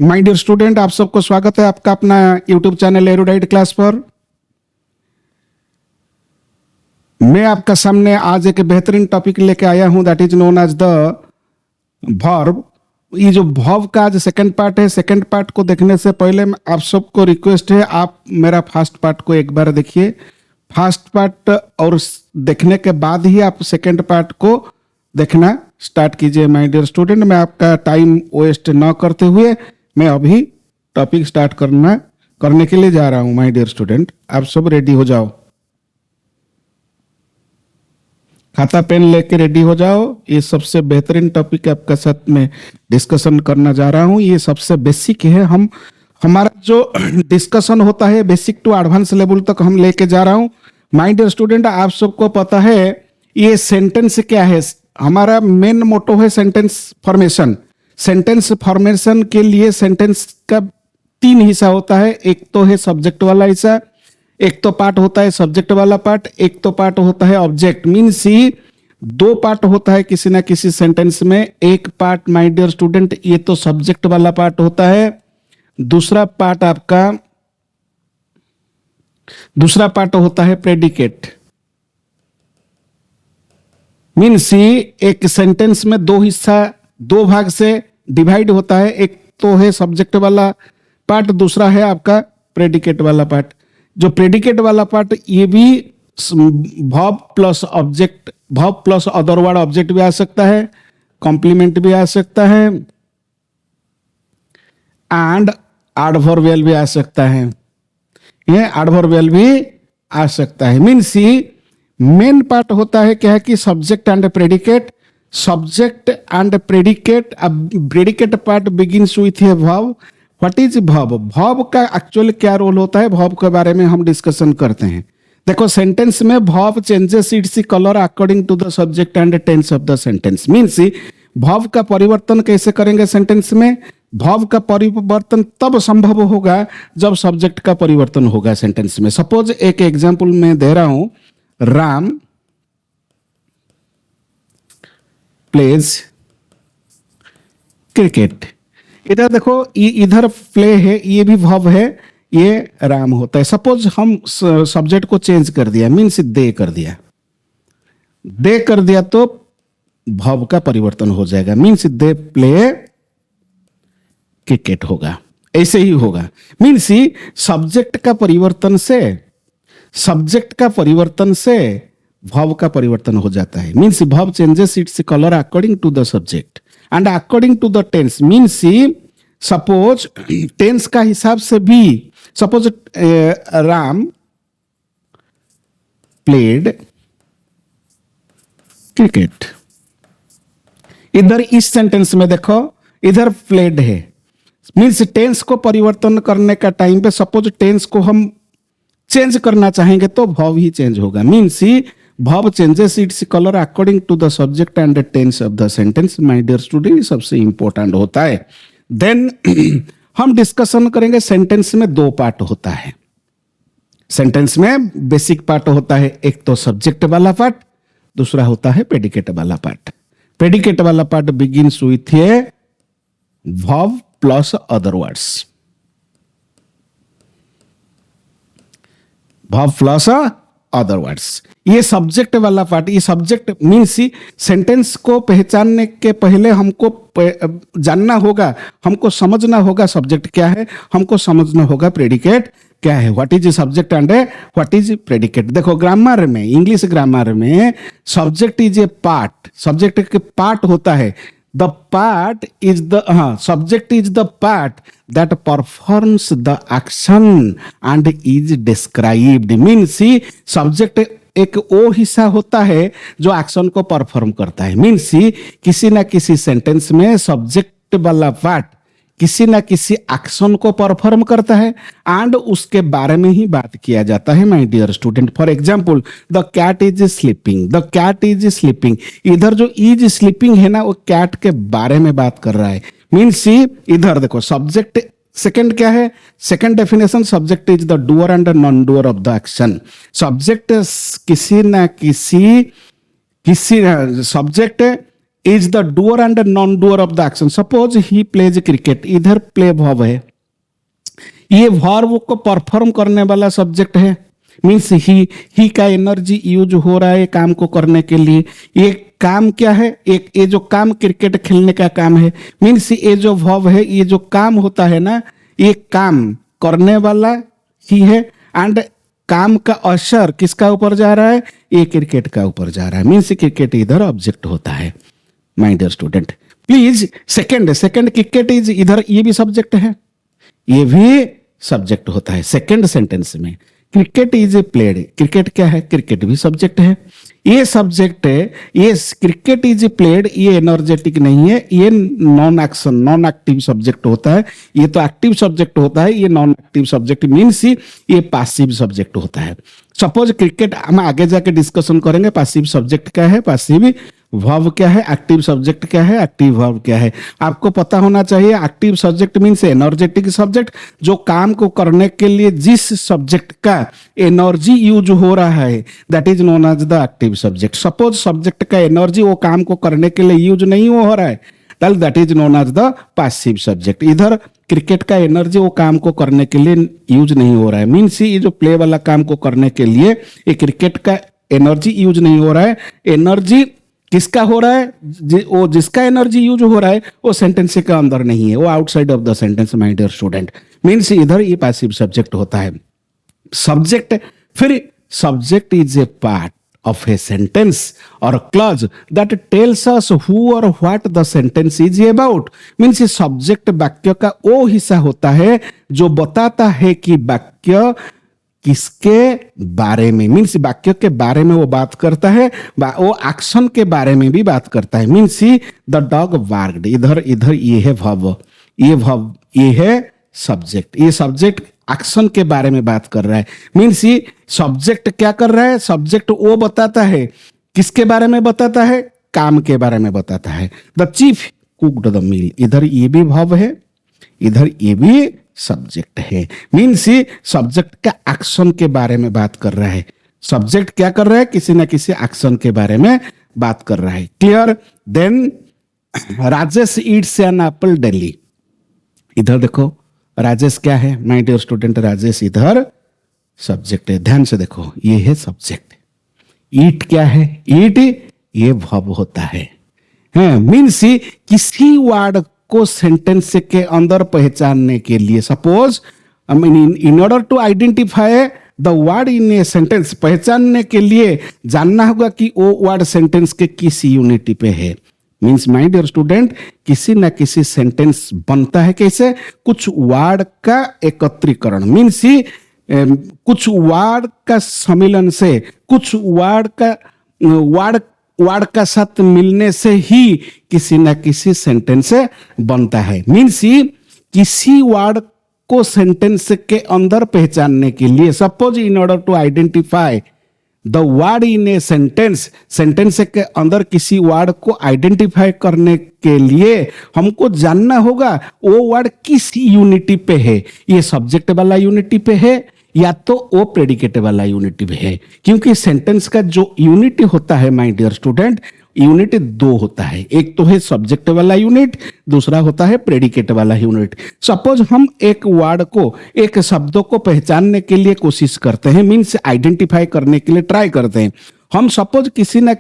My dear student, आप सबको स्वागत है आपका अपना यूट्यूब चैनल एरुडाइट क्लास पर। मैं आपका सामने आज एक बेहतरीन टॉपिक लेके आया हूं, that is known as the verb. ये जो वर्ब का आज सेकंड पार्ट है, सेकंड पार्ट को देखने से पहले आप सबको रिक्वेस्ट है, आप मेरा फर्स्ट पार्ट को एक बार देखिए। फर्स्ट पार्ट और देखने के बाद ही आप सेकंड पार्ट को देखना स्टार्ट कीजिए। माय डियर स्टूडेंट, मैं आपका टाइम वेस्ट न करते हुए मैं अभी टॉपिक स्टार्ट करने के लिए जा रहा हूं। माय डियर स्टूडेंट, आप सब रेडी हो जाओ, खाता पेन लेके रेडी हो जाओ। ये सबसे बेहतरीन टॉपिक आपका साथ में डिस्कशन करना जा रहा हूं। ये सबसे बेसिक है। हमारा जो डिस्कशन होता है बेसिक टू एडवांस लेवल तक हम लेके जा रहा हूं। माय डियर स्टूडेंट, आप सबको पता है ये सेंटेंस क्या है। हमारा मेन मोटो है सेंटेंस फॉर्मेशन। सेंटेंस फॉर्मेशन के लिए सेंटेंस का तीन हिस्सा होता है। एक तो है सब्जेक्ट वाला हिस्सा, एक तो पार्ट होता है सब्जेक्ट वाला पार्ट, एक तो पार्ट होता है ऑब्जेक्ट। मीन्स ही दो पार्ट होता है किसी ना किसी सेंटेंस में। एक पार्ट माय डियर स्टूडेंट ये तो सब्जेक्ट वाला पार्ट होता है। दूसरा पार्ट होता है प्रेडिकेट। मीन्स ही एक सेंटेंस में दो भाग से डिवाइड होता है। एक तो है सब्जेक्ट वाला पार्ट, दूसरा है आपका प्रेडिकेट वाला पार्ट। जो प्रेडिकेट वाला पार्ट ये भी verb plus object, verb plus other word object भी आ सकता है, कॉम्प्लीमेंट भी आ सकता है एंड एडवर्बियल भी आ सकता है। ये एडवर्बियल भी आ सकता है। मीन्स ही मेन पार्ट होता है क्या है कि subject and predicate. Subject and predicate. अब predicate part begins with a verb. What is verb? Verb का एक्चुअल क्या रोल होता है, वर्ब के बारे में हम डिस्कशन करते हैं। देखो, सेंटेंस में verb changes its colour according to the subject and tense of the sentence. Means verb का परिवर्तन कैसे करेंगे सेंटेंस में? वर्ब का परिवर्तन तब संभव होगा जब सब्जेक्ट का परिवर्तन होगा सेंटेंस में। सपोज एक एग्जांपल मैं दे रहा हूं, राम प्लेज क्रिकेट। इधर देखो, इधर प्ले है, ये भी वर्ब है, ये राम होता है। सपोज हम सब्जेक्ट को चेंज कर दिया, मीन्स दे कर दिया तो वर्ब का परिवर्तन हो जाएगा। मीन्स दे प्ले क्रिकेट होगा, ऐसे ही होगा। मीन्स ही सब्जेक्ट का परिवर्तन से वर्ब का परिवर्तन हो जाता है। Means verb changes its colour according to the subject and according to the tense. Means suppose tense का हिसाब से भी, सपोज राम प्लेड क्रिकेट। इधर इस सेंटेंस में देखो, इधर प्लेड है। मीन्स टेंस को परिवर्तन करने का टाइम पे सपोज टेंस को हम चेंज करना चाहेंगे तो वर्ब ही चेंज होगा। Means verb changes its colour according to the subject and the tense of the sentence. My dear student, सबसे इंपॉर्टेंट होता है। देन हम डिस्कशन करेंगे, सेंटेंस में दो पार्ट होता है। सेंटेंस में बेसिक पार्ट होता है, एक तो सब्जेक्ट वाला पार्ट, दूसरा होता है प्रेडिकेट वाला पार्ट। प्रेडिकेट वाला part begins with a verb plus other words. Verb plus other words. ये सब्जेक्ट वाला पार्ट, ये सब्जेक्ट मीन्स सेंटेंस को पहचानने के पहले हमको जानना होगा, हमको समझना होगा सब्जेक्ट क्या है, हमको समझना होगा प्रेडिकेट क्या है। What is subject and what is predicate. देखो, ग्रामर में, इंग्लिश ग्रामर में subject is a part. Subject के पार्ट होता है। The part is the subject is the part that performs the action and is described. Means subject एक वो हिस्सा होता है जो एक्शन को परफॉर्म करता है। मीन्स किसी ना किसी सेंटेंस में सब्जेक्ट वाला पार्ट किसी ना किसी एक्शन को परफॉर्म करता है एंड उसके बारे में ही बात किया जाता है। My dear student, for example the cat is sleeping, the cat is sleeping. इधर जो इज स्लीपिंग है ना, वो कैट के बारे में बात कर रहा है। मीन्स इधर देखो, सब्जेक्ट सेकंड क्या है? Second definition, subject is the doer and non doer of the action. Subject किसी ना किसी subject is the doer and non doer of the action. Suppose he plays cricket, इधर प्ले वर्ब है, ये verb को perform करने वाला subject है, मीन्स ही का एनर्जी यूज हो रहा है काम को करने के लिए। ये काम क्या है, एक ये जो काम क्रिकेट खेलने का काम है, मीन्स ये जो वर्ब है, ये जो काम होता है ना, ये काम करने वाला ही है, एंड काम का असर किसका ऊपर जा रहा है, ये क्रिकेट का ऊपर जा रहा है, मीन्स क्रिकेट इधर ऑब्जेक्ट होता है। My dear student please, second cricket is, इधर ये भी सब्जेक्ट है, ये भी सब्जेक्ट होता है सेकंड सेंटेंस में। Cricket is a played, cricket क्या है, क्रिकेट भी सब्जेक्ट है, ये सब्जेक्ट है। ये क्रिकेट इज ए प्लेड, ये एनर्जेटिक नहीं है, ये non action non active subject होता है। ये तो एक्टिव सब्जेक्ट होता है, ये नॉन एक्टिव सब्जेक्ट मीन्स ये पैसिव सब्जेक्ट होता है। सपोज क्रिकेट, हम आगे जाके डिस्कशन करेंगे पैसिव सब्जेक्ट क्या है, पैसिव वर्ब क्या है, एक्टिव सब्जेक्ट क्या है, एक्टिव वर्ब क्या है। आपको पता होना चाहिए active subject means energetic subject, जो काम को करने के लिए जिस सब्जेक्ट का एनर्जी यूज हो रहा है, that is known as the active subject. Suppose subject का एनर्जी वो काम को करने के लिए यूज नहीं हो रहा है, that is known as the passive subject. इधर क्रिकेट का एनर्जी वो काम को करने के लिए यूज नहीं हो रहा है, मीन्स ये जो प्ले वाला काम को करने के लिए ये क्रिकेट का एनर्जी यूज नहीं हो रहा है। एनर्जी किसका हो रहा है, वो जिसका एनर्जी यूज हो रहा है वो सेंटेंस के अंदर नहीं है, वो outside of the sentence. My dear student, means इधर ये पैसिव सब्जेक्ट होता है। सब्जेक्ट, फिर subject is a part of a sentence or a clause that tells us who or what the sentence is about। Means subject वाक्य का वो हिस्सा होता है जो बताता है कि वाक्य किसके बारे में, मीन्स वाक्य के बारे में वो बात करता है, वो एक्शन के बारे में भी बात करता है। मीन्स द डॉग बार्क्ड, इधर ये है वर्ब, ये है सब्जेक्ट, ये सब्जेक्ट एक्शन के बारे में बात कर रहा है। मीन्स ये सब्जेक्ट क्या कर रहा है, सब्जेक्ट वो बताता है, किसके बारे में बताता है, काम के बारे में बताता है। The chief cooked the meal, इधर ये भी वर्ब है, इधर ये भी सब्जेक्ट है। मीन्स सब्जेक्ट का एक्शन के बारे में बात कर रहा है। सब्जेक्ट क्या कर रहा है, किसी ना किसी एक्शन के बारे में बात कर रहा है। Clear? Then Rajesh eats an apple daily, इधर देखो राजेश क्या है माय डियर स्टूडेंट, राजेश इधर सब्जेक्ट है। ध्यान से देखो, ये है सब्जेक्ट। ईट क्या है, ईट ये वर्ब होता है। मीन्स किसी वर्ड को सेंटेंस के अंदर पहचानने के लिए, suppose in order to identify the word in a sentence, पहचानने के लिए जानना होगा कि वो वर्ड सेंटेंस के किस यूनिटी पे है। मीन्स माय डियर स्टूडेंट, किसी ना किसी सेंटेंस बनता है कैसे, कुछ वर्ड का एकत्रीकरण, मीन्स कुछ वर्ड का सम्मिलन से, कुछ वर्ड का साथ मिलने से ही किसी ना किसी सेंटेंस बनता है। मीन्स किसी वर्ड को सेंटेंस के अंदर पहचानने के लिए, suppose in order to identify the word in a sentence, sentence के अंदर किसी वर्ड को आइडेंटिफाई करने के लिए हमको जानना होगा वो वर्ड किस यूनिटी पे है, ये सब्जेक्ट वाला यूनिटी पे है या तो वो प्रेडिकेट वाला यूनिटी पे है। क्योंकि सेंटेंस का जो यूनिटी होता है माय डियर स्टूडेंट, यूनिट दो होता है, एक तो है सब्जेक्ट वाला यूनिट, दूसरा होता है प्रेडिकेट वाला यूनिट। सपोज हम एक वर्ड को, एक शब्द को पहचानने के लिए कोशिश करते हैं, मीन्स आइडेंटिफाई करने के लिए ट्राई करते हैं। हम सपोज किसी ना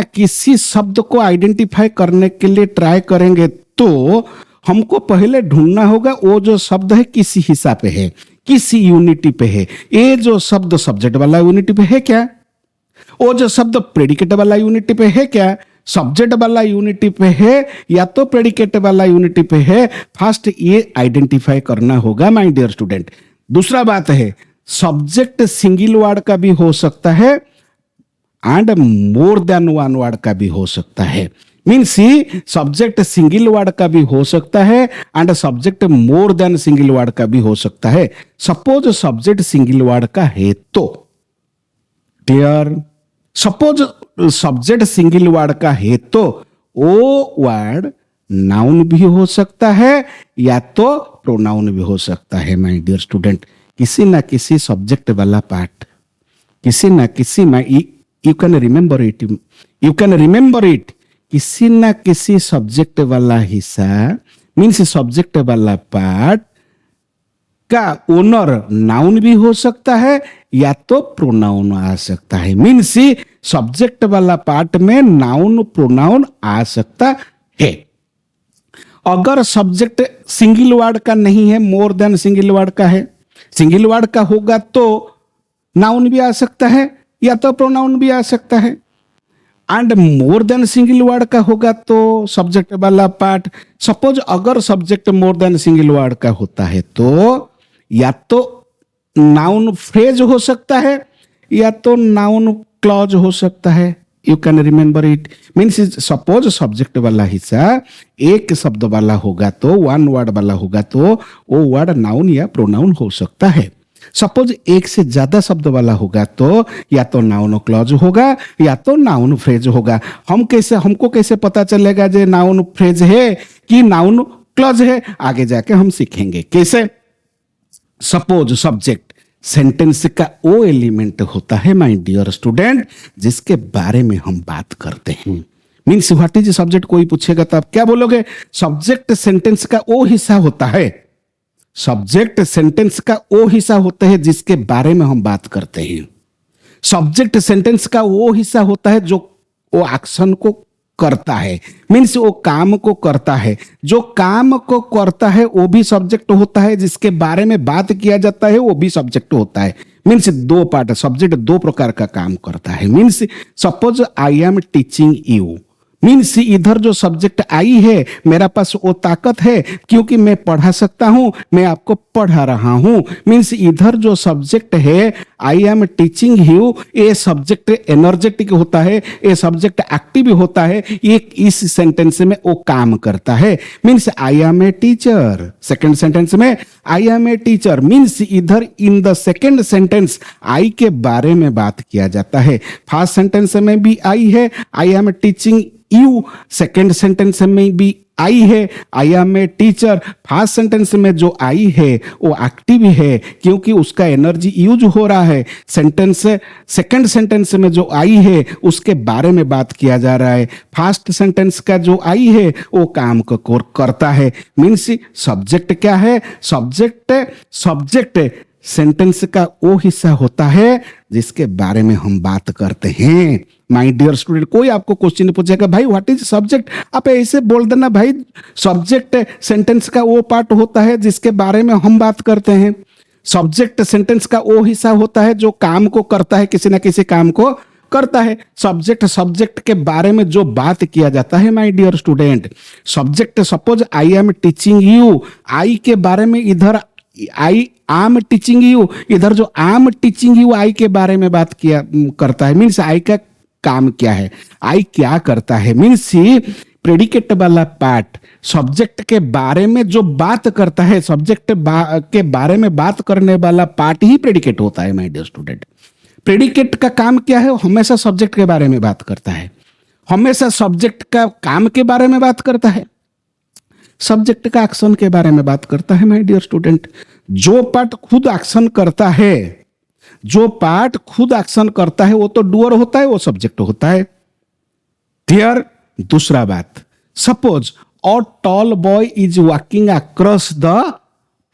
किसी शब्द को आइडेंटिफाई करने के लिए ट्राई करेंगे तो हमको पहले ढूंढना होगा वो जो शब्द है किस हिस्सा पे है, किस यूनिटी पे है। ये जो शब्द सब्जेक्ट वाला यूनिटी पे है क्या, वो जो शब्द प्रेडिकेट वाला यूनिटी पे है क्या, सब्जेक्ट वाला यूनिटी पे है या तो प्रेडिकेट वाला यूनिटी पे है। फर्स्ट ये आइडेंटिफाई करना होगा माय डियर स्टूडेंट। दूसरा बात है, सब्जेक्ट सिंगल वर्ड का भी हो सकता है and more than one word का भी हो सकता है। मीन्स सब्जेक्ट सिंगल वर्ड का भी हो सकता है and subject more than single word का भी हो सकता है। सपोज सब्जेक्ट सिंगल वर्ड का है तो, clear? Suppose subject single word का है तो वो वर्ड नाउन भी हो सकता है या तो प्रोनाउन भी हो सकता है माय डियर स्टूडेंट। किसी ना किसी सब्जेक्ट वाला पार्ट, किसी ना किसी you can remember it, you can remember it. किसी ना किसी सब्जेक्ट वाला हिस्सा मीन्स सब्जेक्ट वाला पार्ट का ओनर नाउन भी हो सकता है या तो प्रोनाउन आ सकता है। मीन्स सब्जेक्ट वाला पार्ट में नाउन प्रोनाउन आ सकता है। अगर सब्जेक्ट सिंगल वर्ड का नहीं है, मोर देन सिंगल वर्ड का है, सिंगल वर्ड का होगा तो नाउन भी आ सकता है या तो प्रोनाउन भी आ सकता है। And more than single word का होगा तो सब्जेक्ट वाला पार्ट, सपोज अगर subject more than single word का होता है तो या तो नाउन फ्रेज हो सकता है या तो नाउन क्लॉज हो सकता है। You can remember it means suppose subject वाला हिस्सा एक शब्द वाला होगा तो वन वर्ड वाला होगा तो वो वर्ड नाउन या प्रोनाउन हो सकता है। सपोज एक से ज्यादा शब्द वाला होगा तो या तो नाउन क्लॉज होगा या तो नाउन फ्रेज होगा। हमको कैसे पता चलेगा जे नाउन फ्रेज है कि नाउन क्लॉज है, आगे जाके हम सीखेंगे कैसे। सपोज सब्जेक्ट सेंटेंस का वो एलिमेंट होता है माय डियर स्टूडेंट जिसके बारे में हम बात करते हैं। मीन्स व्हाट इज सब्जेक्ट, कोई पूछेगा तो आप क्या बोलोगे? सब्जेक्ट सेंटेंस का वो हिस्सा होता है, सब्जेक्ट सेंटेंस का वो हिस्सा होता है जिसके बारे में हम बात करते हैं। सब्जेक्ट सेंटेंस का वो हिस्सा होता है जो वो एक्शन को करता है, मीन्स वो काम को करता है। जो काम को करता है वो भी सब्जेक्ट होता है, जिसके बारे में बात किया जाता है वो भी सब्जेक्ट होता है। मीन्स दो पार्ट, सब्जेक्ट दो प्रकार का काम करता है। Means suppose I am teaching you, means इधर जो सब्जेक्ट आई है मेरा पास वो ताकत है क्योंकि मैं पढ़ा सकता हूं, मैं आपको पढ़ा रहा हूं। मीन्स इधर जो सब्जेक्ट है आई एम टीचिंग यू, ये सब्जेक्ट एनर्जेटिक होता है, ये सब्जेक्ट एक्टिव होता है, ये इस सेंटेंस में वो काम करता है। Means I am a teacher, second sentence में I am a teacher, means इधर in the second sentence I के बारे में बात किया जाता है। फर्स्ट सेंटेंस में भी आई है, I am teaching you, second sentence में भी आई है, I am a teacher. First sentence में जो आई है वो एक्टिव है क्योंकि उसका एनर्जी यूज हो रहा है। सेकेंड सेंटेंस में जो आई है उसके बारे में बात किया जा रहा है। फर्स्ट सेंटेंस का जो आई है वो काम को करता है। मीन्स सब्जेक्ट क्या है? सब्जेक्ट सेंटेंस का वो हिस्सा होता है जिसके बारे में हम बात करते हैं। माय डियर स्टूडेंट, कोई आपको क्वेश्चन पूछेगा भाई व्हाट इज सब्जेक्ट, आप ऐसे बोल देना भाई सब्जेक्ट सेंटेंस का वो पार्ट होता है जिसके बारे में हम बात करते हैं। सब्जेक्ट सेंटेंस का वो हिस्सा होता है जो काम को करता है, किसी ना किसी काम को करता है। सब्जेक्ट के बारे में जो बात किया जाता है my dear student, subject suppose I am teaching you, I के बारे में इधर आई आम टीचिंग यू, इधर जो आम टीचिंग यू आई के बारे में बात किया करता है। मीन्स आई का काम क्या है, आई क्या करता है। मीन्स प्रेडिकेट वाला पार्ट सब्जेक्ट के बारे में जो बात करता है, सब्जेक्ट के बारे में बात करने वाला पार्ट ही प्रेडिकेट होता है माय डियर स्टूडेंट। प्रेडिकेट का काम क्या है? हमेशा सब्जेक्ट के बारे में बात करता है, हमेशा सब्जेक्ट का काम के बारे में बात करता है, सब्जेक्ट का एक्शन के बारे में बात करता है माय डियर स्टूडेंट। जो पार्ट खुद एक्शन करता है, जो पार्ट खुद एक्शन करता है वो तो डूअर होता है, वो सब्जेक्ट होता है। क्लियर? दूसरा बात, suppose a tall boy is walking across the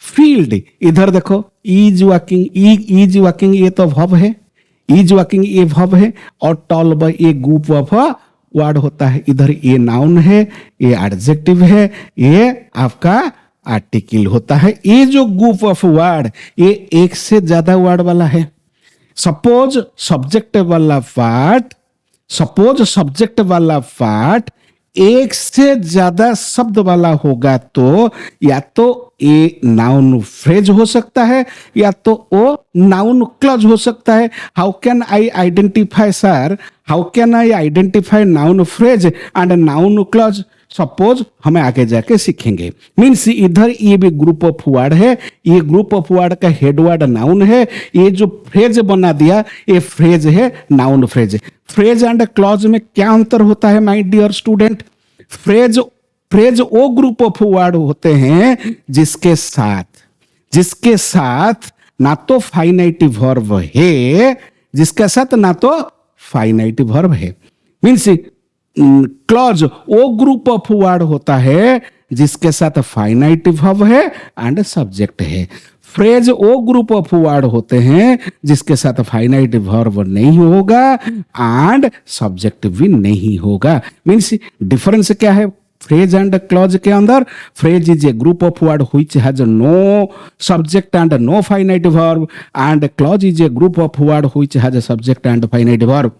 field, इधर देखो इज वॉकिंग, इज वॉकिंग ये तो वर्ब है, इज वॉकिंग ये वर्ब है और टॉल बॉय ये ग्रुप ऑफ वर्ड होता है। इधर ये नाउन है, ये एडजेक्टिव है, ये आपका आर्टिकल होता है। ये जो ग्रुप ऑफ वर्ड ये एक से ज्यादा वर्ड वाला है। सपोज सब्जेक्ट वाला पार्ट एक से ज्यादा शब्द वाला होगा तो या तो ये नाउन फ्रेज हो सकता है या तो वो नाउन क्लॉज हो सकता है। How can I identify sir, how can I identify noun phrase and noun clause? Suppose हमें आगे जाके सीखेंगे। मीन्स इधर ये भी ग्रुप ऑफ वर्ड है, ये ग्रुप ऑफ वर्ड का हेड वर्ड नाउन है, ये जो फ्रेज बना दिया ये फ्रेज है, noun phrase. Phrase and clause में क्या अंतर होता है माय डियर स्टूडेंट? फ्रेज वो ग्रुप ऑफ वर्ड होते हैं जिसके साथ ना तो फाइनाइटिव वर्ब है, जिसके साथ ना तो फाइनाइट वर्ब है। मीन्स क्लॉज वो ग्रुप ऑफ वर्ड होता है जिसके साथ फाइनाइट वर्ब है एंड सब्जेक्ट है। फ्रेज वो ग्रुप ऑफ वर्ड होते हैं जिसके साथ फाइनाइट वर्ब नहीं होगा एंड सब्जेक्ट भी नहीं होगा। मीन्स डिफरेंस क्या है फ्रेज एंड क्लॉज के अंदर? Phrase is a group of word which has no subject and no finite verb and clause is a group of word which has a subject and finite verb.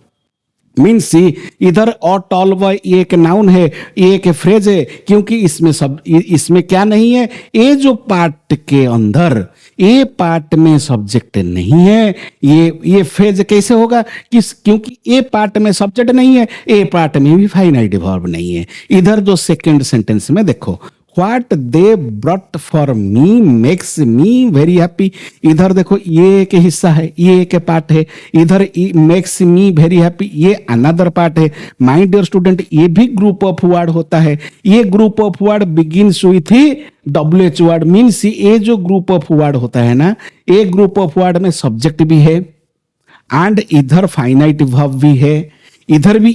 Means see इधर और टॉल्व ये एक noun है, ये एक phrase है, क्योंकि इसमें क्या नहीं है, ये जो पार्ट के अंदर ये पार्ट में सब्जेक्ट नहीं है। ये फ्रेज कैसे होगा? क्योंकि ये पार्ट में सब्जेक्ट नहीं है, ये पार्ट में भी फाइनाइट वर्ब नहीं है। इधर जो सेकंड सेंटेंस में देखो, what they brought for me makes me very happy. इधर देखो ये एक हिस्सा है, ये एक पार्ट है। इधर मेक्स मी वेरी हैप्पी ये अनदर पार्ट है। माय डियर स्टूडेंट, ये भी ग्रुप ऑफ वर्ड होता है। ये group of word begins with he WH word. Means ये जो ग्रुप ऑफ वर्ड होता है ना, ये ग्रुप ऑफ वर्ड में सब्जेक्ट भी है एंड इधर फाइनाइट वर्ब भी है। इधर भी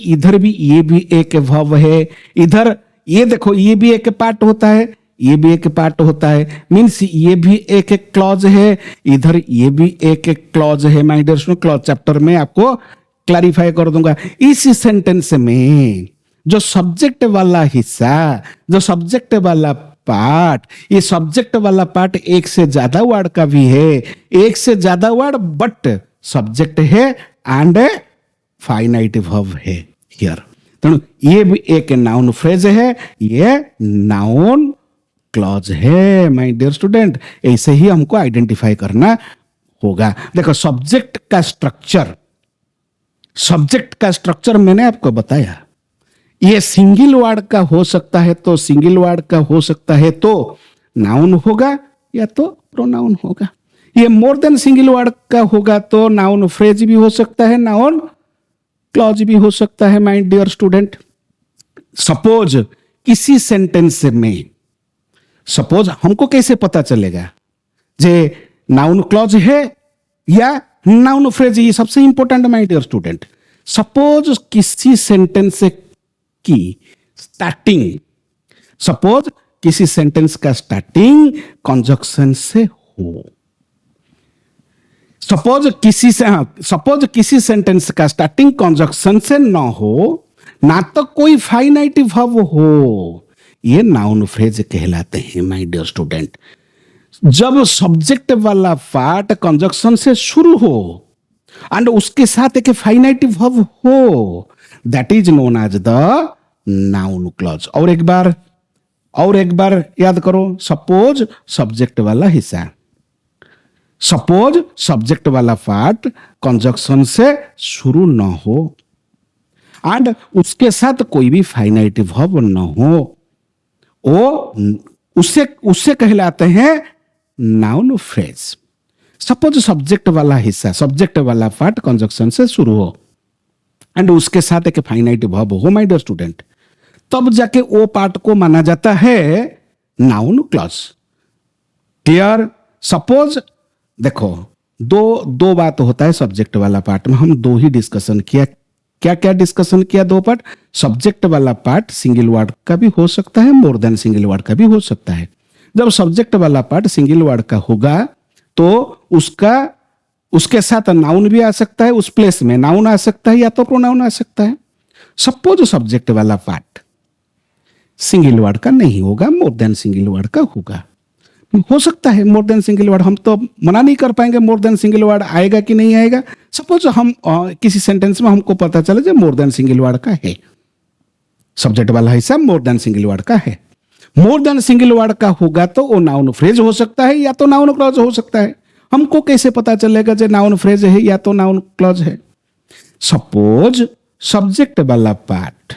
ये भी एक वर्ब है। इधर ये देखो ये भी एक पार्ट होता है, ये भी एक पार्ट होता है। मीन्स ये भी एक क्लॉज है, इधर ये भी एक क्लॉज है। My dear student, clause chapter में आपको क्लैरिफाई कर दूंगा। इस सेंटेंस में जो सब्जेक्ट वाला हिस्सा, जो सब्जेक्ट वाला पार्ट, ये सब्जेक्ट वाला पार्ट एक से ज्यादा वर्ड का भी है, एक से ज्यादा वर्ड बट सब्जेक्ट है एंड फाइनाइट वर्ब है हियर। तो ये भी एक नाउन फ्रेज है, ये नाउन क्लॉज है। माय डियर स्टूडेंट, ऐसे ही हमको आइडेंटिफाई करना होगा। देखो सब्जेक्ट का स्ट्रक्चर मैंने आपको बताया। ये सिंगल वर्ड का हो सकता है तो सिंगल वर्ड का हो सकता है तो नाउन होगा या तो प्रोनाउन होगा। ये मोर देन सिंगल वर्ड का होगा तो नाउन फ्रेज भी हो सकता है, नाउन क्लॉज भी हो सकता है। माय डियर स्टूडेंट, सपोज किसी सेंटेंस में, सपोज हमको कैसे पता चलेगा जे नाउन क्लॉज है या नाउन फ्रेज? ये सबसे important my dear student. Suppose किसी सेंटेंस की स्टार्टिंग, सपोज किसी सेंटेंस का स्टार्टिंग कंजक्शन से हो, सपोज किसी सेंटेंस का स्टार्टिंग कंजक्शन से ना हो, ना तो कोई फाइनाइट वर्ब हो, ये नाउन फ्रेज कहलाते हैं माय डियर स्टूडेंट। जब सब्जेक्ट वाला पार्ट कंजक्शन से शुरू हो एंड उसके साथ एक फाइनाइट वर्ब हो, that is known as the noun clause. और एक बार याद करो, सपोज सब्जेक्ट वाला हिस्सा, सपोज सब्जेक्ट वाला पार्ट कंजक्शन से शुरू ना हो एंड उसके साथ कोई भी फाइनाइट वर्ब ना हो, उससे कहलाते हैं नाउन फ्रेज। सपोज सब्जेक्ट वाला हिस्सा, सब्जेक्ट वाला पार्ट कंजक्शन से शुरू हो एंड उसके साथ एक फाइनाइट वर्ब हो माय डियर स्टूडेंट, तब जाके वो पार्ट को माना जाता है नाउन क्लॉज। क्लियर? सपोज देखो दो बात होता है सब्जेक्ट वाला पार्ट में, हम दो ही डिस्कशन किया। क्या डिस्कशन किया? दो पार्ट। सब्जेक्ट वाला पार्ट सिंगल वर्ड का भी हो सकता है, मोर देन सिंगल वर्ड का भी हो सकता है। जब सब्जेक्ट वाला पार्ट सिंगल वर्ड का होगा तो उसके साथ नाउन भी आ सकता है, उस प्लेस में नाउन आ सकता है या तो प्रोनाउन आ सकता है। सपोज सब्जेक्ट वाला पार्ट सिंगल वर्ड का नहीं होगा, मोर देन सिंगल वर्ड का होगा। हो सकता है मोर देन सिंगल वर्ड, हम तो मना नहीं कर पाएंगे मोर देन सिंगल वर्ड आएगा कि नहीं आएगा। सपोज हम किसी सेंटेंस में हमको पता चले जो मोर देन सिंगल वर्ड का है, सब्जेक्ट वाला हिस्सा मोर देन सिंगल वर्ड का है, मोर देन सिंगल वर्ड का होगा तो वो नाउन फ्रेज हो सकता है या तो नाउन क्लॉज हो सकता है। हमको कैसे पता चलेगा जो नाउन फ्रेज है या तो नाउन क्लॉज है? सपोज सब्जेक्ट वाला पार्ट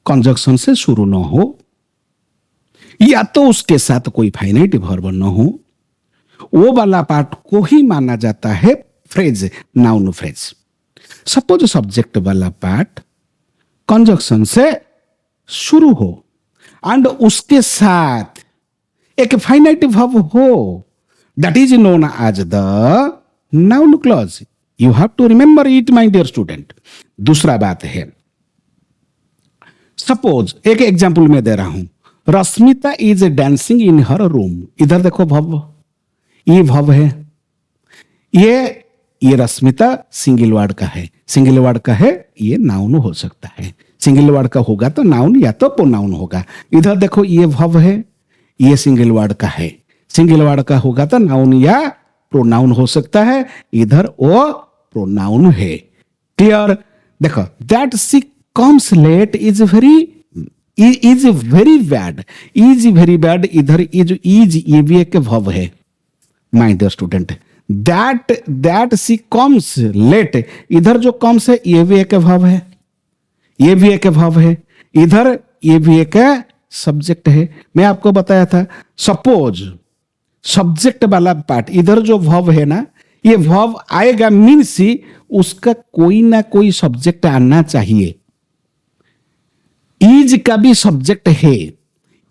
कंजक्शन से शुरू ना हो या तो उसके साथ कोई फाइनाइट वर्ब न हो, वो वाला पार्ट को ही माना जाता है phrase, noun phrase. Suppose subject वाला पार्ट कंजक्शन से शुरू हो एंड उसके साथ एक फाइनाइट वर्ब हो, that is known as the noun clause. You have to remember it my dear student. दूसरा बात है, सपोज एक एग्जाम्पल मैं दे रहा हूं, Rashmita is dancing in her room. इधर देखो भव, ये भव है, ये रश्मिता सिंगल वर्ड का है, सिंगल वर्ड का है, ये नाउन हो सकता है। सिंगल वर्ड का होगा तो नाउन या तो प्रोनाउन होगा। इधर देखो ये भव है, ये सिंगल वर्ड का है, सिंगल वर्ड का होगा तो नाउन या प्रोनाउन हो सकता है। इधर वो प्रोनाउन है। क्लियर? देखो, that she comes late is very bad, is very bad. इधर इज ये भी एक भव है my dear student. That she comes late, इधर जो कम्स है ये भी एक भव है, ये भी एक भव है। इधर ये भी एक सब्जेक्ट है। मैं आपको बताया था, सपोज सब्जेक्ट वाला पार्ट, इधर जो भव है ना, ये भव आएगा मीन्स उसका कोई ना कोई सब्जेक्ट आना चाहिए। इज का भी सब्जेक्ट है,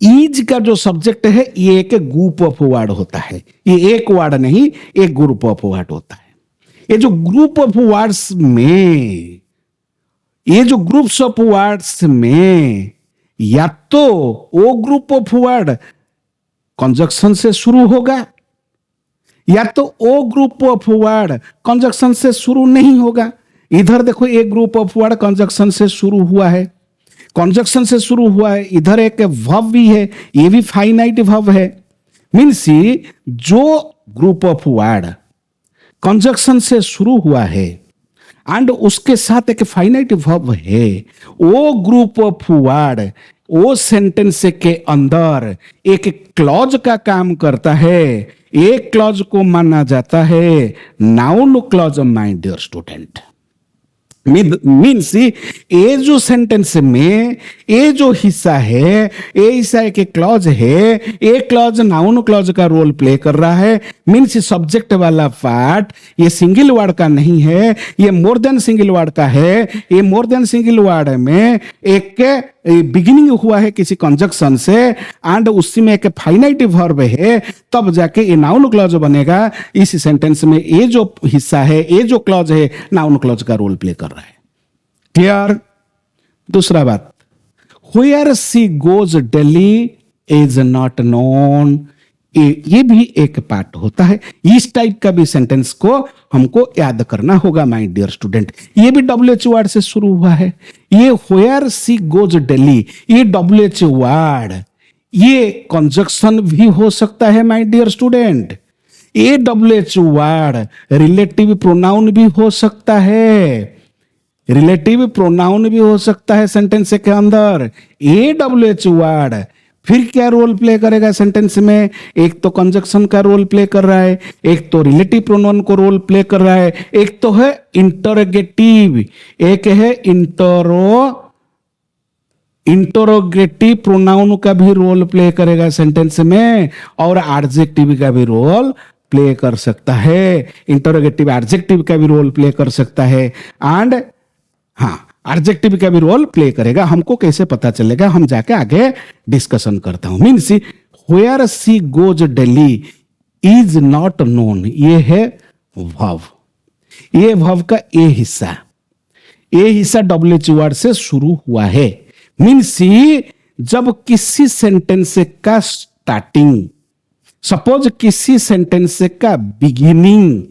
इज का जो सब्जेक्ट है ये एक ग्रुप ऑफ वर्ड होता है, ये एक वर्ड नहीं, एक ग्रुप ऑफ वर्ड होता है। ये जो ग्रुप ऑफ वर्ड्स में, ये जो ग्रुप्स ऑफ वर्ड्स में या तो वो ग्रुप ऑफ वर्ड कंजक्शन से शुरू होगा या तो वो ग्रुप ऑफ वर्ड कंजक्शन से शुरू नहीं होगा। इधर देखो एक ग्रुप ऑफ वर्ड कंजक्शन से शुरू हुआ है, कंजक्शन से शुरू हुआ है। इधर एक वर्ब भी है, ये भी फाइनाइट वर्ब है। मीन्स जो ग्रुप ऑफ वर्ड कंजक्शन से शुरू हुआ है एंड उसके साथ एक फाइनाइट वर्ब है, वो ग्रुप ऑफ वर्ड वो सेंटेंस के अंदर एक क्लॉज का काम करता है। एक क्लॉज को माना जाता है noun clause my dear student. Means ये जो सेंटेंस में ये जो हिस्सा है, ये हिस्सा एक क्लॉज है, ये क्लॉज नाउन क्लॉज का रोल प्ले कर रहा है। मीन्स सब्जेक्ट वाला पार्ट ये सिंगल वर्ड का नहीं है, ये मोर देन सिंगल वर्ड का है। ये मोर देन सिंगल वर्ड में एक बिगिनिंग हुआ है किसी कंजक्शन से एंड उसी में एक फाइनाइट वर्ब है, तब जाके ये नाउन क्लॉज बनेगा। इस सेंटेंस में ये जो हिस्सा है, ये जो क्लॉज है, नाउन क्लॉज का रोल प्ले कर रहा है। क्लियर? दूसरा बात, where she goes daily is not known. ये भी एक पार्ट होता है। इस टाइप का भी सेंटेंस को हमको याद करना होगा माय डियर स्टूडेंट। ये भी WH वर्ड से शुरू हुआ है। ये व्हेयर शी गोज डेली, ये WH वर्ड ये कंजक्शन भी हो सकता है माय डियर स्टूडेंट। ये WH वर्ड रिलेटिव प्रोनाउन भी हो सकता है, रिलेटिव प्रोनाउन भी हो सकता है सेंटेंस के अंदर। ये WH वर्ड फिर क्या रोल प्ले करेगा सेंटेंस में? एक तो कंजक्शन का रोल प्ले कर रहा है, एक तो रिलेटिव प्रोनाउन को रोल प्ले कर रहा है, एक तो है इंटरोगेटिव, एक है इंटरोगेटिव प्रोनाउन का भी रोल प्ले करेगा सेंटेंस में, और एडजेक्टिव का भी रोल प्ले कर सकता है। इंटरोगेटिव एडजेक्टिव का भी रोल प्ले कर सकता है एंड हाँ, एडजेक्टिव का भी रोल प्ले करेगा। हमको कैसे पता चलेगा? हम जाके आगे डिस्कशन करता हूं। Means where she goes daily is not known, ये है वर्ब। ये वर्ब का ये हिस्सा WH वर्ड से शुरू हुआ है। मीन्स जब किसी सेंटेंस का स्टार्टिंग, सपोज किसी सेंटेंस का बिगिनिंग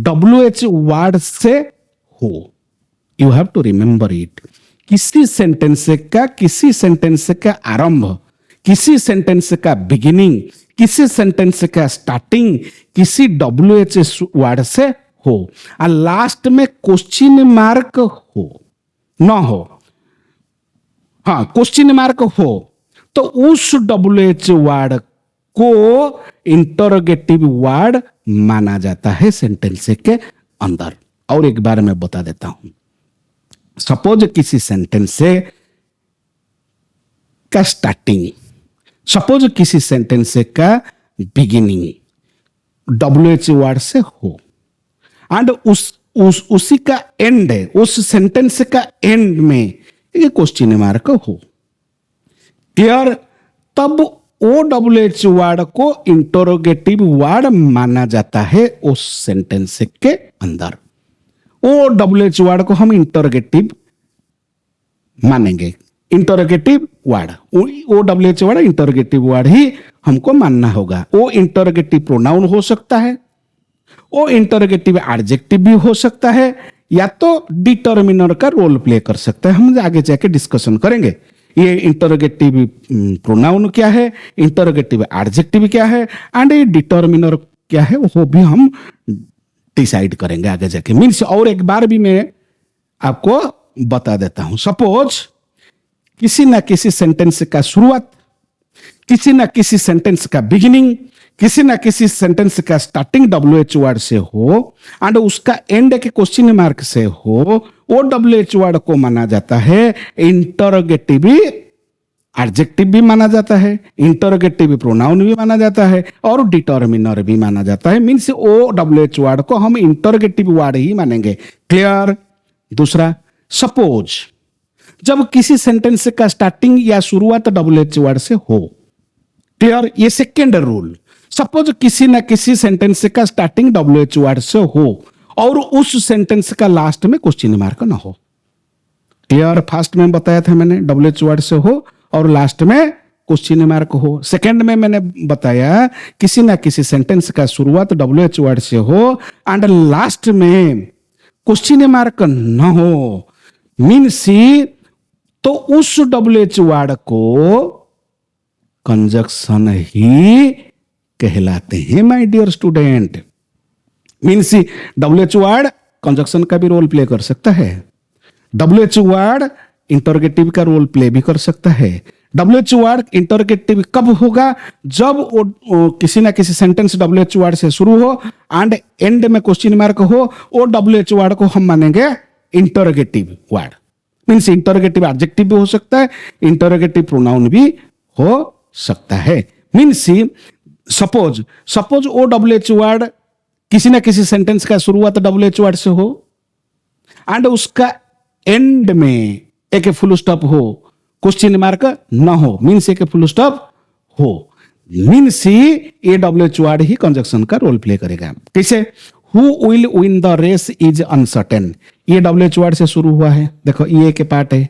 WH वर्ड से हो, you have to remember it. किसी सेंटेंस का आरंभ, किसी सेंटेंस का बिगिनिंग, किसी सेंटेंस का स्टार्टिंग किसी WH वर्ड से हो और लास्ट में क्वेश्चन मार्क हो ना हो, हाँ क्वेश्चन मार्क हो, तो उस WH वर्ड को इंटरोगेटिव वर्ड माना जाता है सेंटेंस के अंदर। और एक बार मैं बता देता हूं, सपोज किसी सेंटेंस से का स्टार्टिंग, सपोज किसी सेंटेंस का बिगिनिंग WH वर्ड से हो एंड उसी का एंड, उस सेंटेंस का एंड में एक क्वेश्चन मार्क हो। क्लियर? तब OWH वर्ड को इंटरोगेटिव वर्ड माना जाता है उस सेंटेंस के अंदर। ओ डब्ल्यू एच वर्ड को हम इंटरोगेटिव मानेंगे। Interrogative word, O W H word interrogative word ही हमको मानना होगा। ओ इंटरोगेटिव प्रोनाउन हो सकता है, ओ इंटरोगेटिव एडजेक्टिव भी हो सकता है, या तो डिटर्मिनर का रोल प्ले कर सकता है। हम आगे जाके डिस्कशन करेंगे ये इंटरोगेटिव प्रोनाउन क्या है, इंटरोगेटिव एडजेक्टिव क्या है, एंड ये डिटर्मिनर क्या है, वो भी हम डिसाइड करेंगे आगे जाके। मीन्स और एक बार भी मैं आपको बता देता हूं। सपोज किसी ना किसी सेंटेंस का शुरुआत, किसी ना किसी सेंटेंस का बिगिनिंग, किसी ना किसी सेंटेंस का स्टार्टिंग डब्ल्यू एच वर्ड से हो एंड उसका एंड के क्वेश्चन मार्क से हो, वो डब्ल्यू एच वर्ड को माना जाता है इंटरोगेटिव एडजेक्टिव भी माना जाता है, इंटरोगेटिव प्रोनाउन भी माना जाता है, और डिटर्मिनर भी माना जाता है। Means oh W H word को हम इंटरोगेटिव वर्ड ही मानेंगे। क्लियर? दूसरा, सपोज जब किसी सेंटेंस का स्टार्टिंग या शुरुआत डब्ल्यू एच वर्ड से हो। क्लियर? ये सेकेंड रूल। सपोज किसी ना किसी सेंटेंस का स्टार्टिंग डब्ल्यू एच वर्ड से हो और उस सेंटेंस का लास्ट में क्वेश्चन मार्क ना हो। क्लियर? फर्स्ट में बताया था मैंने डब्ल्यू एच वर्ड से हो और लास्ट में क्वेश्चन मार्क हो। सेकंड में मैंने बताया किसी ना किसी सेंटेंस का शुरुआत डब्ल्यू एच वर्ड से हो एंड लास्ट में क्वेश्चन मार्क ना हो। मीन्स तो उस डब्ल्यू एच वर्ड को कंजक्शन ही कहलाते हैं my dear student. Means W H word conjunction का भी रोल प्ले कर सकता है, डब्ल्यू एच वर्ड इंटरोगेटिव का रोल प्ले भी कर सकता है। डब्ल्यू एच वर्ड इंटरोगेटिव कब होगा? जब वो किसी ना किसी सेंटेंस डब्ल्यू एच वर्ड से शुरू हो एंड एंड में क्वेश्चन मार्क हो, वो डब्ल्यू एच वर्ड को हम मानेंगे interrogative word. Means interrogative adjective भी हो सकता है, इंटरोगेटिव प्रोनाउन भी हो सकता है। Means suppose oh W H word किसी ना किसी सेंटेंस का शुरुआत डब्ल्यू एच वर्ड से हो एंड उसका एंड में एक फुल स्टॉप हो, क्वेश्चन मार्क ना हो। मीन्स एक फुल स्टॉप हो, मीन्स ये डब्ल्यू एच वर्ड ही कंजक्शन का रोल प्ले करेगा। कैसे? Who will win the race is uncertain, ये डब्ल्यू एच वर्ड से शुरू हुआ है। देखो ये के पार्ट है,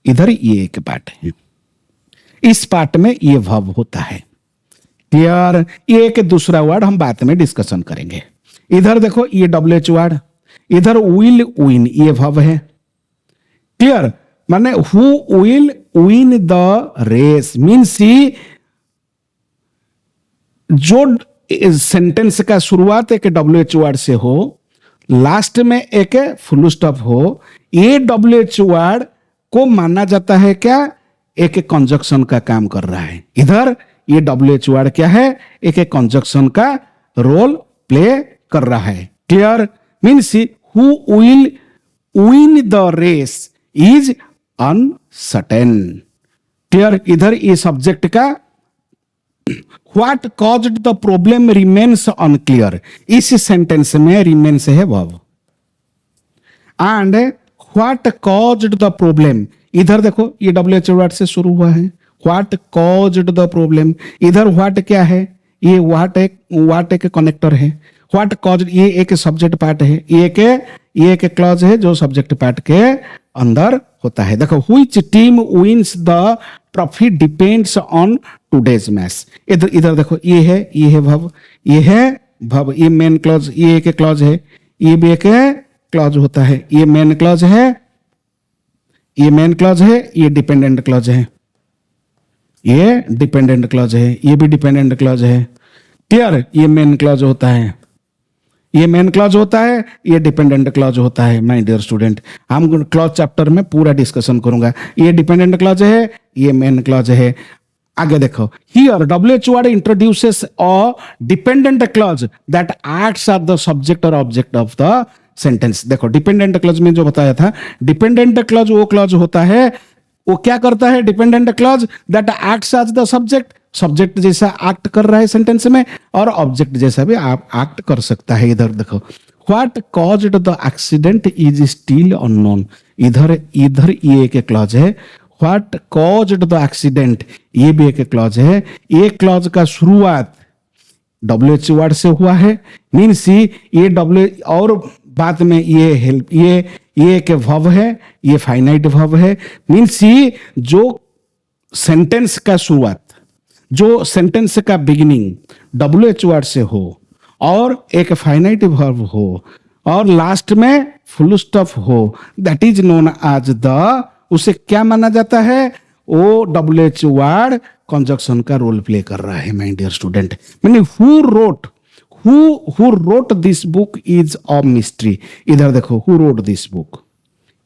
इधर ये के पार्ट है, इस पार्ट में ये वर्ब होता है। क्लियर? ये के दूसरा वर्ड हम बाद में डिस्कशन करेंगे। इधर देखो ये डब्ल्यू एच वर्ड, इधर विल विन ये वर्ब है। क्लियर? माने who will win the race means जो सेंटेंस का शुरुआत एक डब्ल्यू एच वर्ड से हो, लास्ट में एक फुल स्टॉप हो, ये डब्ल्यू एच वर्ड को माना जाता है क्या? एक कंजक्शन का काम कर रहा है। इधर ये डब्ल्यू एच वर्ड क्या है? एक कंजक्शन का रोल प्ले कर रहा है। Clear? Means who will win the race is uncertain. Clear? इधर ये सब्जेक्ट का what caused the problem remains unclear, इस सेंटेंस में रिमेन्स है verb and what caused the problem. इधर देखो ये डब्ल्यू एच वर्ड से शुरू हुआ है, व्हाट कॉज्ड द प्रॉब्लम। इधर व्हाट क्या है? ये व्हाट एक कनेक्टर है। व्हाट कॉज्ड ये एक सब्जेक्ट पार्ट है, ये एक क्लॉज है जो सब्जेक्ट पार्ट के अंदर होता है। देखो which team wins the trophy depends on today's match. इधर देखो ये है वर्ब, ये है वर्ब, ये मेन क्लॉज, ये एक क्लॉज है, ये भी एक क्लॉज होता है। ये मेन क्लॉज है, ये मेन क्लॉज है, ये डिपेंडेंट क्लॉज है, ये डिपेंडेंट क्लॉज है, ये भी डिपेंडेंट क्लॉज है। क्लियर? ये मेन क्लॉज होता है, ये मेन क्लॉज होता है, ये डिपेंडेंट क्लॉज होता है। माय डियर स्टूडेंट, हम क्लॉज चैप्टर में पूरा डिस्कशन करूंगा। ये डिपेंडेंट क्लॉज है, ये मेन क्लॉज है। आगे देखो, here W H word introduces a dependent clause that acts as the subject और ऑब्जेक्ट ऑफ द सेंटेंस। देखो डिपेंडेंट क्लॉज में जो बताया था, डिपेंडेंट क्लॉज वो क्लॉज होता है, वो क्या करता है? Dependent clause that acts as the subject, subject जैसा एक्ट कर रहा है सेंटेंस में, और ऑब्जेक्ट जैसा भी आप एक्ट कर सकता है। इधर देखो what caused the accident is still unknown. इधर ये एक क्लॉज है, व्हाट कॉज्ड द एक्सीडेंट ये भी एक क्लॉज है। ये क्लॉज का शुरुआत डब्ल्यू एच वर्ड से हुआ है, मीन्स ये डब्ल्यू और बाद में ये हेल्प, ये एक वर्ब है, ये फाइनाइट वर्ब है। मीन्स ये जो सेंटेंस का शुरुआत, जो सेंटेंस का बिगिनिंग WH वर्ड से हो और एक फाइनाइट वर्ब हो और लास्ट में फुल स्टॉप हो, that is known as the, उसे क्या माना जाता है? वो WH वर्ड कंजक्शन का रोल प्ले कर रहा है माय डियर स्टूडेंट। मैंने who wrote this book is a mystery. इधर देखो, हु रोट दिस बुक,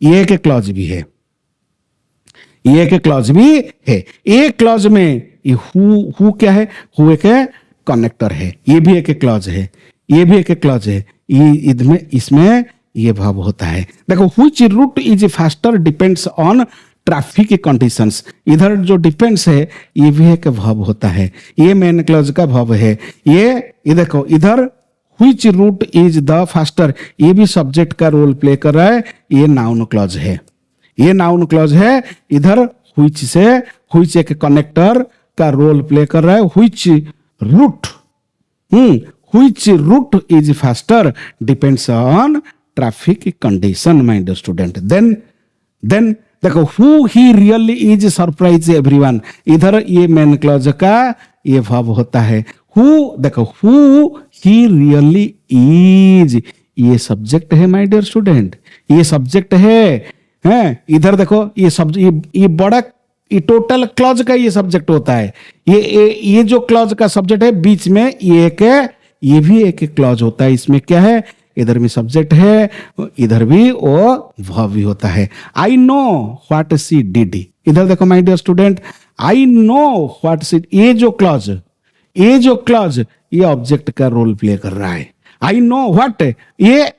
ये एक क्लॉज भी है, ये एक क्लॉज भी है। एक क्लॉज में ये हु क्या है? हु एक कनेक्टर है, ये भी एक क्लॉज है, ये भी एक क्लॉज है। ये इसमें ये भाव होता है। देखो, which route is faster depends on traffic conditions. इधर जो डिपेंड्स है ये भी एक भाव होता है, ये मेन क्लॉज का भाव है। ये देखो, इधर which route is the faster, ये भी सब्जेक्ट का रोल प्ले कर रहा है, ये नाउन क्लॉज है, ये नाउन क्लॉज है। इधर व्हिच एक कनेक्टर का रोल प्ले कर रहा है। Which route is faster depends on traffic condition my dear student. Then देखो, who he really is surprise everyone. इधर ये मेन क्लॉज का ये वर्ब होता है। देखो, हु ही रियली इज, ये सब्जेक्ट है माय डियर स्टूडेंट, ये सब्जेक्ट है। इधर देखो, ये बड़ा, ये टोटल क्लॉज का ये सब्जेक्ट होता है। ये जो क्लॉज का सब्जेक्ट है बीच में ये भी एक क्लॉज होता है। इसमें क्या है? इधर भी सब्जेक्ट है, इधर भी वो वर्ब भी होता है। I know what she did. इधर देखो my dear student, I know what she, ये जो क्लॉज ये ऑब्जेक्ट का रोल प्ले कर रहा है। आई नो व्हाट, ये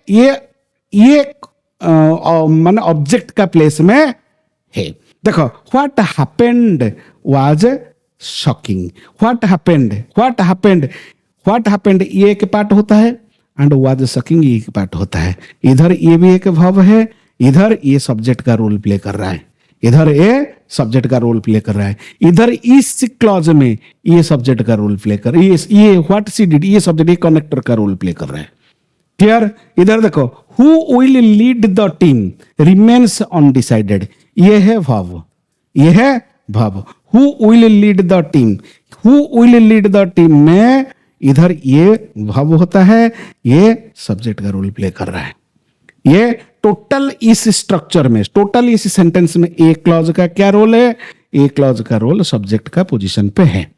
माने ऑब्जेक्ट का प्लेस में है। देखो, what happened was shocking. What happened ये एक पार्ट होता है एंड वाज शॉकिंग ये एक पार्ट होता है। इधर ये भी एक वर्ब है, इधर ये सब्जेक्ट का रोल प्ले कर रहा है, इधर ये सब्जेक्ट का रोल प्ले कर रहा है। इधर इस क्लॉज में ये सब्जेक्ट का रोल प्ले कर, ये व्हाट शी डिड, ये सब्जेक्ट, ये कनेक्टर का रोल प्ले कर रहा है। क्लियर? इधर देखो, who will lead the team remains undecided, ये है वर्ब, ये है verb. Who will lead the team में इधर ये वर्ब होता है, ये सब्जेक्ट का रोल प्ले कर रहा है। ये टोटल इस स्ट्रक्चर में, टोटल इस सेंटेंस में एक क्लॉज का क्या रोल है? एक क्लॉज का रोल सब्जेक्ट का पोजीशन पे है।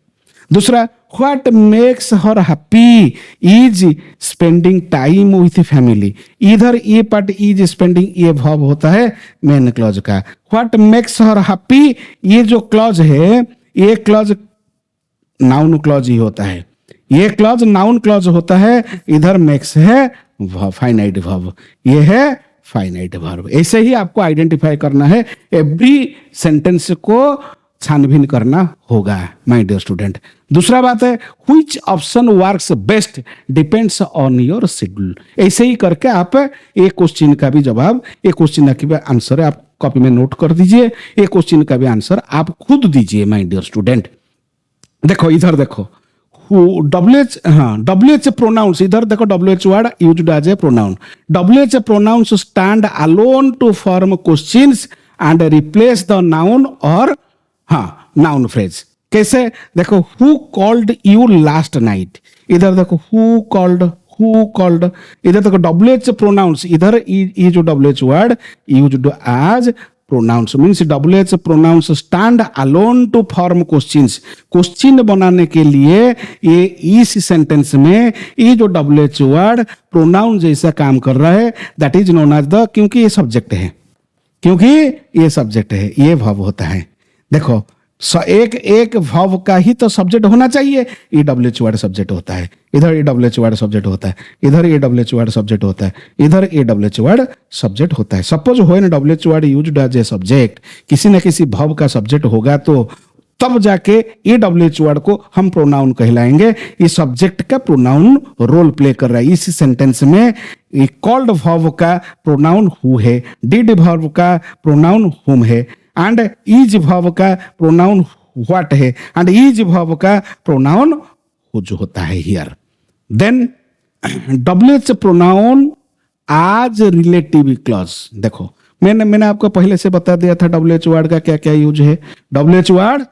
दूसरा, what makes her happy is spending time with family. इधर ये पार्ट इज स्पेंडिंग, ये वर्ब होता है मेन क्लॉज का। व्हाट मेक्स हर हैप्पी, ये जो क्लॉज है ये क्लॉज नाउन क्लॉज ही होता है, ये क्लॉज नाउन क्लॉज होता है। इधर मेक्स है फाइनाइट वर्ब, ये है फाइनाइट वर्ब। ऐसे ही आपको आइडेंटिफाई करना है, एवरी सेंटेंस को छानबीन करना होगा माय डियर स्टूडेंट। दूसरा बात है, which option works best depends on your schedule. ऐसे ही करके आप एक क्वेश्चन का भी जवाब, एक क्वेश्चन का भी आंसर आप कॉपी में नोट कर दीजिए, एक क्वेश्चन का भी आंसर आप खुद दीजिए माय डियर स्टूडेंट। देखो, इधर देखो, WH प्रोनाउंस, इधर देखो WH word used as a pronoun. WH pronouns stand alone to form questions and replace the noun और नाउन फ्रेज। कैसे? देखो, who called you last night. इधर देखो, हु कॉल्ड। इधर देखो, WH प्रोनाउंस, इधर ये जो WH word used as pronouns means WH pronouns stand alone to form questions. Question बनाने के लिए ये इस सेंटेंस में ये जो WH वर्ड प्रोनाउन जैसा काम कर रहा है, that is known as the, क्योंकि ये सब्जेक्ट है, ये वर्ब होता है। देखो, एक वर्ब का ही तो सब्जेक्ट होना चाहिए। ये WH वर्ड सब्जेक्ट होता है, इधर ये WH वर्ड सब्जेक्ट होता है, इधर ये WH वर्ड सब्जेक्ट होता है, इधर ये WH वर्ड सब्जेक्ट होता है। Suppose when WH word used as a subject, किसी न किसी वर्ब का सब्जेक्ट होगा तो तब जाके ये WH वर्ड को हम प्रोनाउन कहलाएंगे। ये सब्जेक्ट का प्रोनाउन रोल प्ले कर रहा है। इस सेंटेंस में ये कॉल्ड वर्ब का प्रोनाउन हु है, डिड वर्ब का प्रोनाउन हुम है, एंड इज वर्ब का प्रोनाउन व्हाट है, एंड इज वर्ब का प्रोनाउन हुज होता है हियर। देन WH प्रोनाउन आज रिलेटिव क्लॉज। देखो मैंने आपको पहले से बता दिया था डब्ल्यूएच वर्ड का क्या क्या यूज है, डब्ल्यूएच वर्ड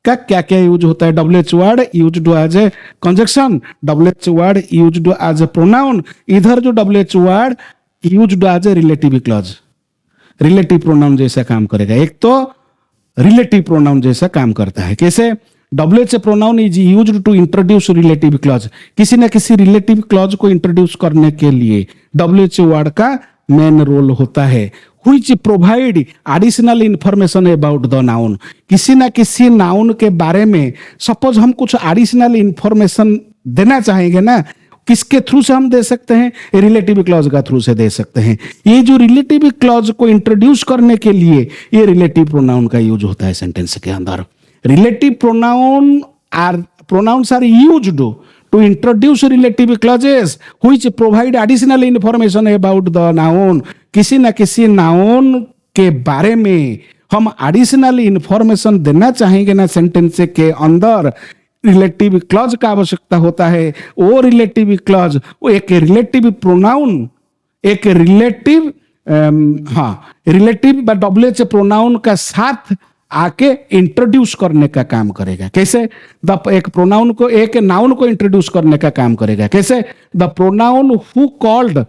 का क्या क्या यूज होता है। W H word used as a conjunction, W H word used as a pronoun. इधर जो W H word used as a relative clause, relative pronoun जैसा काम करेगा। एक तो रिलेटिव प्रोनाउन जैसा काम करता है। कैसे? W H pronoun is used to introduce relative clause. किसी ना किसी रिलेटिव क्लॉज को इंट्रोड्यूस करने के लिए डब्ल्यूएच वर्ड का मेन रोल होता है। Which provide additional information about the noun. किसी ना किसी नाउन के बारे में सपोज हम कुछ एडिशनल इंफॉर्मेशन देना चाहेंगे ना, किसके थ्रू से हम दे सकते हैं? रिलेटिव क्लॉज का थ्रू से दे सकते हैं। ये जो रिलेटिव क्लॉज को इंट्रोड्यूस करने के लिए ये रिलेटिव प्रोनाउन का यूज होता है सेंटेंस के अंदर। Relative pronouns are used to introduce relative clauses which provide additional information about the noun। किसी ना किसी नाउन के बारे में हम एडिशनल इंफॉर्मेशन देना चाहेंगे ना सेंटेंस के अंदर, रिलेटिव क्लॉज का आवश्यकता होता है। वो रिलेटिव क्लॉज वो एक रिलेटिव प्रोनाउन, एक रिलेटिव रिलेटिव बा डब्ल्यूएच प्रोनाउन का साथ आके इंट्रोड्यूस करने का काम करेगा। कैसे? एक प्रोनाउन को, एक नाउन को इंट्रोड्यूस करने का काम करेगा। कैसे? The pronoun who called,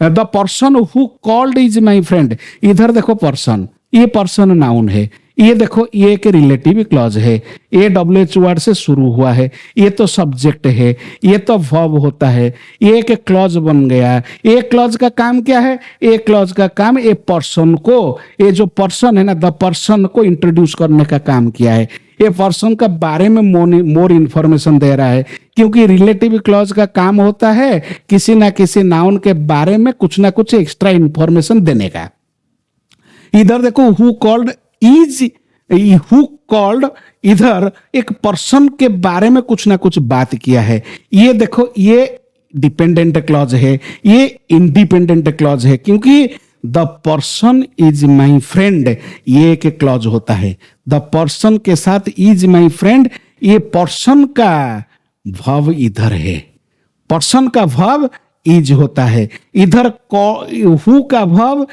the person who called is my friend. इधर देखो पर्सन, ये पर्सन नाउन है। ये देखो ये एक रिलेटिव क्लॉज है, ये डब्ल्यूएच वर्ड से शुरू हुआ है, ये तो सब्जेक्ट है, ये तो वर्ब होता है, ये एक क्लॉज बन गया। ये क्लॉज का काम क्या है? ये क्लॉज का काम ये पर्सन को, ये जो पर्सन है ना, द पर्सन को इंट्रोड्यूस करने का काम किया है। ये पर्सन का बारे में मोर इंफॉर्मेशन दे रहा है, क्योंकि रिलेटिव क्लॉज का काम होता है किसी ना किसी नाउन के बारे में कुछ ना कुछ एक्स्ट्रा इंफॉर्मेशन देने का। इधर देखो who called is, who called इधर एक पर्सन के बारे में कुछ ना कुछ बात किया है। ये देखो ये डिपेंडेंट क्लॉज है, ये इंडिपेंडेंट क्लॉज है, क्योंकि the person is my friend ये एक क्लॉज होता है। द पर्सन के साथ इज माई फ्रेंड, ये पर्सन का वर्ब इधर है, पर्सन का वर्ब इज होता है। इधर हु का वर्ब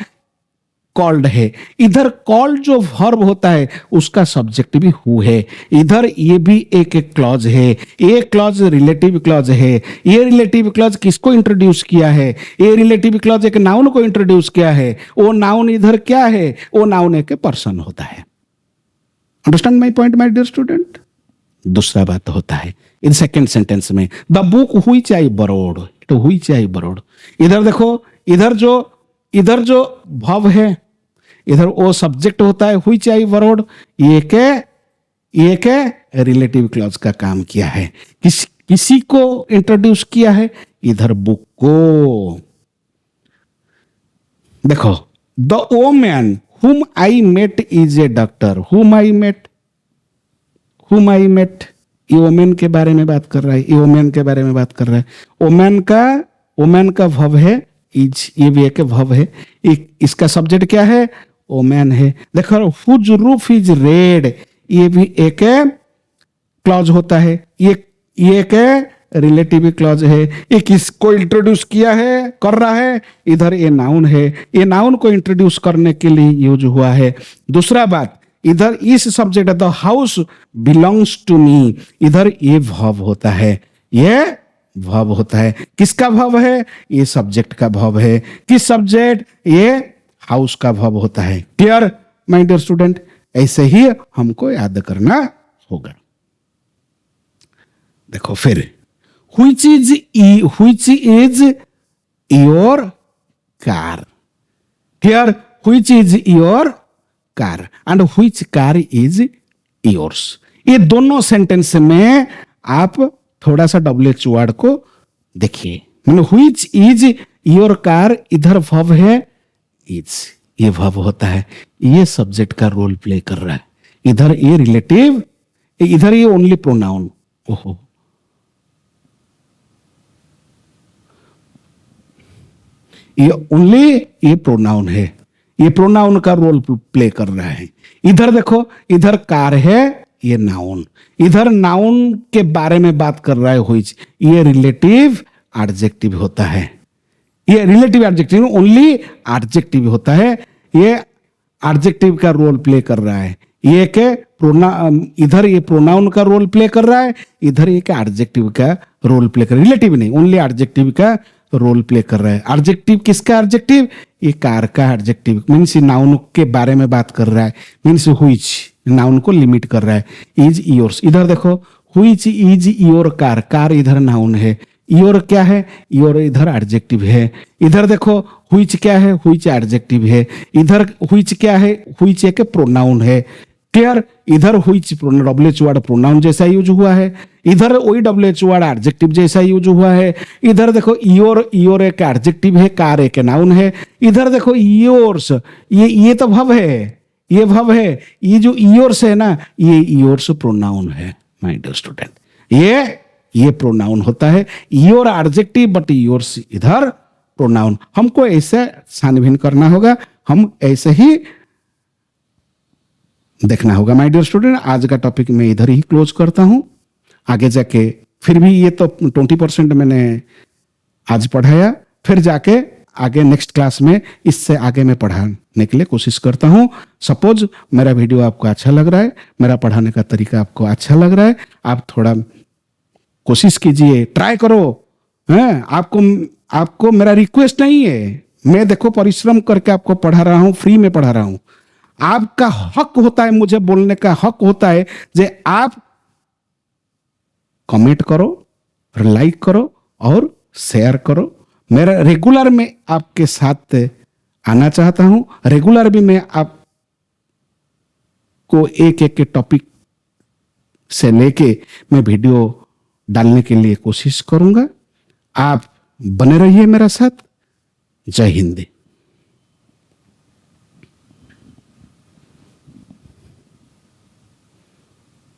कॉल्ड है, इधर कॉल्ड जो वर्ब होता है उसका सब्जेक्ट भी हु है। इधर ये भी एक क्लॉज है, ये क्लॉज रिलेटिव क्लॉज है। ये रिलेटिव क्लॉज किसको इंट्रोड्यूस किया है? ये रिलेटिव क्लॉज एक नाउन को इंट्रोड्यूस किया है। वो नाउन इधर क्या है? वो नाउन एक पर्सन होता है। Understand my point my dear student? दूसरा बात होता है इन सेकेंड सेंटेंस में, the book which I borrowed, तो व्हिच आई बोरोड। इधर देखो, इधर जो वर्ब है, इधर वो सब्जेक्ट होता है व्हिच आई बोरोड। ये के रिलेटिव क्लॉज का काम किया है, किसी को इंट्रोड्यूस किया है? इधर बुक को। देखो the woman whom I met is a doctor, whom I met, ये वोमेन के बारे में बात कर रहा है, ये वोमेन के बारे में बात कर रहा है। वोमेन का वर्ब है इज, ये भी एक वर्ब है। इसका सब्जेक्ट क्या है? वोमेन है। देखो हुज रूफ इज रेड, ये भी एक क्लॉज होता है, ये एक रिलेटिव क्लॉज है। ये किसको इंट्रोड्यूस किया है, कर रहा है? इधर ये नाउन है, ये नाउन को इंट्रोड्यूस करने के लिए यूज हुआ है। दूसरा बात, इधर इस subject the house belongs to me, इधर ये वर्ब होता है, ये वर्ब होता है। किसका वर्ब है? ये सब्जेक्ट का वर्ब है। किस सब्जेक्ट? ये हाउस का वर्ब होता है। Clear my dear student? ऐसे ही हमको याद करना होगा। देखो फिर which is your car? Here which is your car and which car is yours? ये दोनों सेंटेंस में आप थोड़ा सा डब्ल्यूएच वर्ड को देखिए। मतलब which is your car, इधर वर्ब है is, ये वर्ब होता है, ये सब्जेक्ट का रोल प्ले कर रहा है। इधर ये रिलेटिव, इधर ये ओनली प्रोनाउन। ओहो, ये ओनली ये प्रोनाउन है, ये प्रोनाउन का रोल प्ले कर रहा है। इधर देखो, इधर कार है, ये नाउन, इधर नाउन के बारे में बात कर रहा है व्हिच, ये रिलेटिव एडजेक्टिव होता है। ये रिलेटिव एडजेक्टिव ओनली एडजेक्टिव होता है, ये एडजेक्टिव का रोल प्ले कर रहा है। ये के इधर ये प्रोनाउन का रोल प्ले कर रहा है, इधर एक एडजेक्टिव का रोल प्ले कर, रिलेटिव नहीं, ओनली एडजेक्टिव का रोल प्ले कर रहा है। एडजेक्टिव किसका एडजेक्टिव? ये कार का एडजेक्टिव, मीन्स नाउन के बारे में बात कर रहा है, मीन्स हुईच नाउन को लिमिट कर रहा है। इज योर्स, इधर देखो which is your car, car इधर नाउन है, योर क्या है? योर इधर एडजेक्टिव है। इधर देखो हुईच क्या है? हुईच एडजेक्टिव है। इधर हुईच क्या है? हुईच एक प्रोनाउन है। क्लियर? इधर हुईच WH वर्ड प्रोनाउन जैसा यूज हुआ है, इधर वही WH वर्ड एडजेक्टिव जैसा यूज हुआ है। इधर देखो योर एक एडजेक्टिव है, कार एक नाउन है। इधर देखो योर्स, ये तो वर्ब है, ये वर्ब है। ये जो योर्स है ना, ये योर्स प्रोनाउन है माय डियर स्टूडेंट, ये प्रोनाउन होता है। योर एडजेक्टिव बट योर्स इधर प्रोनाउन। हमको ऐसे छानबीन करना होगा, हम ऐसे ही देखना होगा माय डियर स्टूडेंट। आज का टॉपिक मैं इधर ही क्लोज करता हूं। आगे जाके फिर भी ये तो 20% मैंने आज पढ़ाया, फिर जाके आगे नेक्स्ट क्लास में इससे आगे मैं पढ़ाने के लिए कोशिश करता हूं। सपोज मेरा वीडियो आपको अच्छा लग रहा है, मेरा पढ़ाने का तरीका आपको अच्छा लग रहा है, आप थोड़ा कोशिश कीजिए, ट्राई करो। हैं, आपको मेरा रिक्वेस्ट नहीं है, मैं देखो परिश्रम करके आपको पढ़ा रहा हूं, फ्री में पढ़ा रहा हूं। आपका हक होता है, मुझे बोलने का हक होता है जे आप कमेंट करो, लाइक करो और शेयर करो। मेरा रेगुलर में आपके साथ आना चाहता हूं, रेगुलर भी मैं आपको एक एक टॉपिक से लेके मैं वीडियो डालने के लिए कोशिश करूंगा। आप बने रहिए मेरे साथ। जय हिंद।